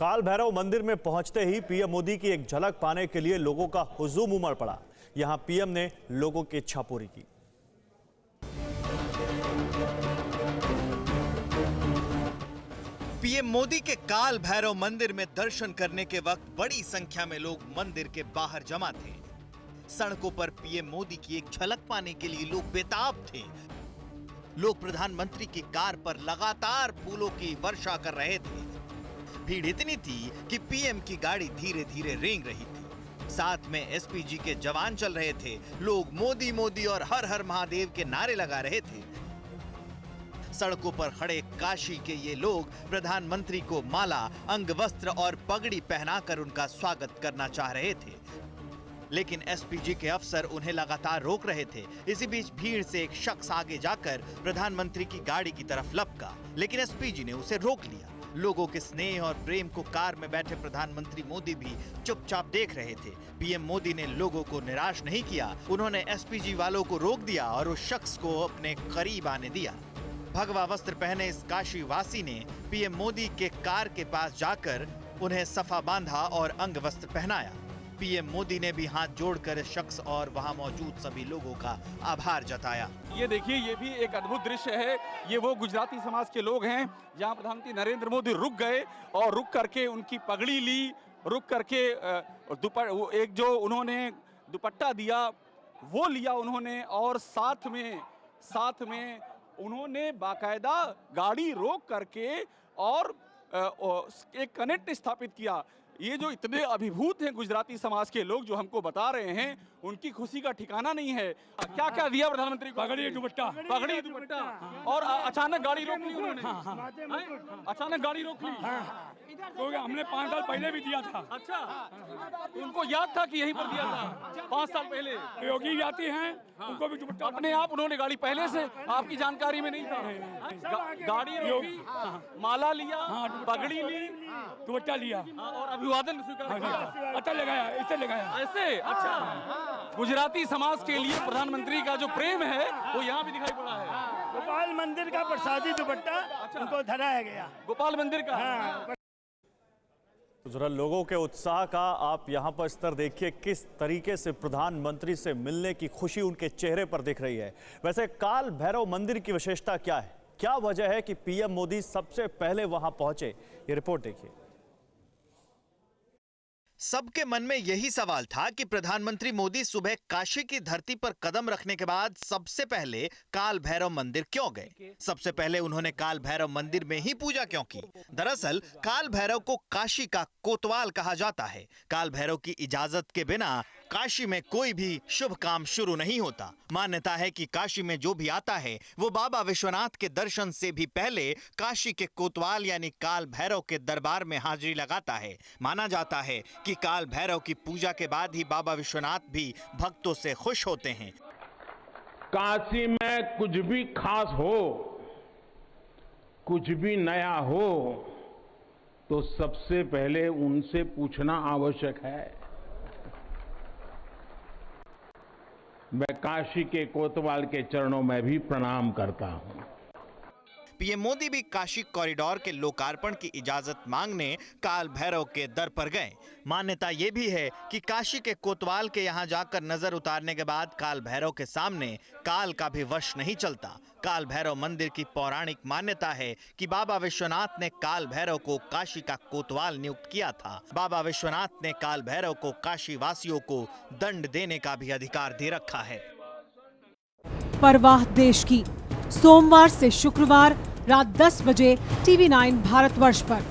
काल भैरव मंदिर में पहुंचते ही पीएम मोदी की एक झलक पाने के लिए लोगों का हुजूम उमड़ पड़ा। यहां पीएम ने लोगों की इच्छा पूरी की। पीएम मोदी के काल भैरव मंदिर में दर्शन करने के वक्त बड़ी संख्या में लोग मंदिर के बाहर जमा थे। सड़कों पर पीएम मोदी की एक झलक पाने के लिए लोग बेताब थे। लोग प्रधानमंत्री की कार पर लगातार फूलों की वर्षा कर रहे थे। भीड़ इतनी थी कि पीएम की गाड़ी धीरे धीरे रेंग रही थी। साथ में एसपीजी के जवान चल रहे थे। लोग मोदी मोदी और हर हर महादेव के नारे लगा रहे थे। सड़कों पर खड़े काशी के ये लोग प्रधानमंत्री को माला, अंगवस्त्र और पगड़ी पहनाकर उनका स्वागत करना चाह रहे थे, लेकिन एसपीजी के अफसर उन्हें लगातार रोक रहे थे। इसी बीच भीड़ से एक शख्स आगे जाकर प्रधानमंत्री की गाड़ी की तरफ लपका, लेकिन एसपीजी ने उसे रोक लिया। लोगों के स्नेह और प्रेम को कार में बैठे प्रधानमंत्री मोदी भी चुपचाप देख रहे थे। पीएम मोदी ने लोगों को निराश नहीं किया। उन्होंने एसपीजी वालों को रोक दिया और उस शख्स को अपने करीब आने दिया। भगवा वस्त्र पहने इस काशी वासी ने पीएम मोदी के कार के पास जाकर उन्हें सफा बांधा और अंग वस्त्र पहनाया। पीएम मोदी ने भी हाथ जोड़कर इस शख्स और वहां मौजूद सभी लोगों का आभार जताया। ये देखिए, ये भी एक अद्भुत दृश्य है। ये वो गुजराती समाज के लोग हैं जहां प्रधानमंत्री नरेंद्र मोदी रुक गए और रुक करके उनकी पगड़ी ली, रुक करके एक जो उन्होंने दुपट्टा दिया वो लिया उन्होंने, और साथ में उन्होंने बाकायदा गाड़ी रोक करके और एक कनेक्ट स्थापित किया। ये जो इतने अभिभूत हैं गुजराती समाज के लोग जो हमको बता रहे हैं, उनकी खुशी का ठिकाना नहीं है। क्या क्या दिया प्रधानमंत्री को? पगड़ी दुपट्टा और अचानक गाड़ी रोक ली उन्होंने। अचानक गाड़ी रोक ली क्योंकि हमने 5 साल पहले भी दिया था। अच्छा, उनको याद था कि यहीं पर दिया था 5 साल पहले। योगी जाती हैं, उनको भी दुपट्टा अपने आप उन्होंने गाड़ी पहले से आपकी जानकारी में नहीं था। गाड़ी रोकी, माला लिया, पगड़ी ली, दुपट्टा लिया और अभिवादन स्वीकार किया। अच्छा लगाया, इसे लगाया ऐसे। अच्छा, गुजराती समाज के लिए प्रधानमंत्री का जो प्रेम है वो यहाँ भी दिखाई पड़ा है। गोपाल मंदिर का प्रसादी दुपट्टा उनको धराया गया। गोपाल मंदिर का। तो जरा लोगों के उत्साह का आप यहां पर स्तर देखिए, किस तरीके से प्रधानमंत्री से मिलने की खुशी उनके चेहरे पर दिख रही है। वैसे काल भैरव मंदिर की विशेषता क्या है, क्या वजह है कि पीएम मोदी सबसे पहले वहां पहुंचे, ये रिपोर्ट देखिए। सबके मन में यही सवाल था कि प्रधानमंत्री मोदी सुबह काशी की धरती पर कदम रखने के बाद सबसे पहले काल भैरव मंदिर क्यों गए। सबसे पहले उन्होंने काल भैरव मंदिर में ही पूजा क्यों की। दरअसल काल भैरव को काशी का कोतवाल कहा जाता है। काल भैरव की इजाजत के बिना काशी में कोई भी शुभ काम शुरू नहीं होता। मान्यता है कि काशी में जो भी आता है वो बाबा विश्वनाथ के दर्शन से भी पहले काशी के कोतवाल यानी काल भैरव के दरबार में हाजिरी लगाता है। माना जाता है कि काल भैरव की पूजा के बाद ही बाबा विश्वनाथ भी भक्तों से खुश होते हैं। काशी में कुछ भी खास हो, कुछ भी नया हो, तो सबसे पहले उनसे पूछना आवश्यक है। मैं काशी के कोतवाल के चरणों में भी प्रणाम करता हूं। पीएम मोदी भी काशी कॉरिडोर के लोकार्पण की इजाजत मांगने काल भैरव के दर पर गए। मान्यता यह भी है कि काशी के कोतवाल के यहां जाकर नजर उतारने के बाद काल भैरव के सामने काल का भी वश नहीं चलता। काल भैरव मंदिर की पौराणिक मान्यता है कि बाबा विश्वनाथ ने काल भैरव को काशी का कोतवाल नियुक्त किया था। बाबा विश्वनाथ ने काल भैरव को काशी वासियों को दंड देने का भी अधिकार दे रखा है। परवाह देश की, सोमवार से शुक्रवार रात 10 बजे TV9 भारतवर्ष पर।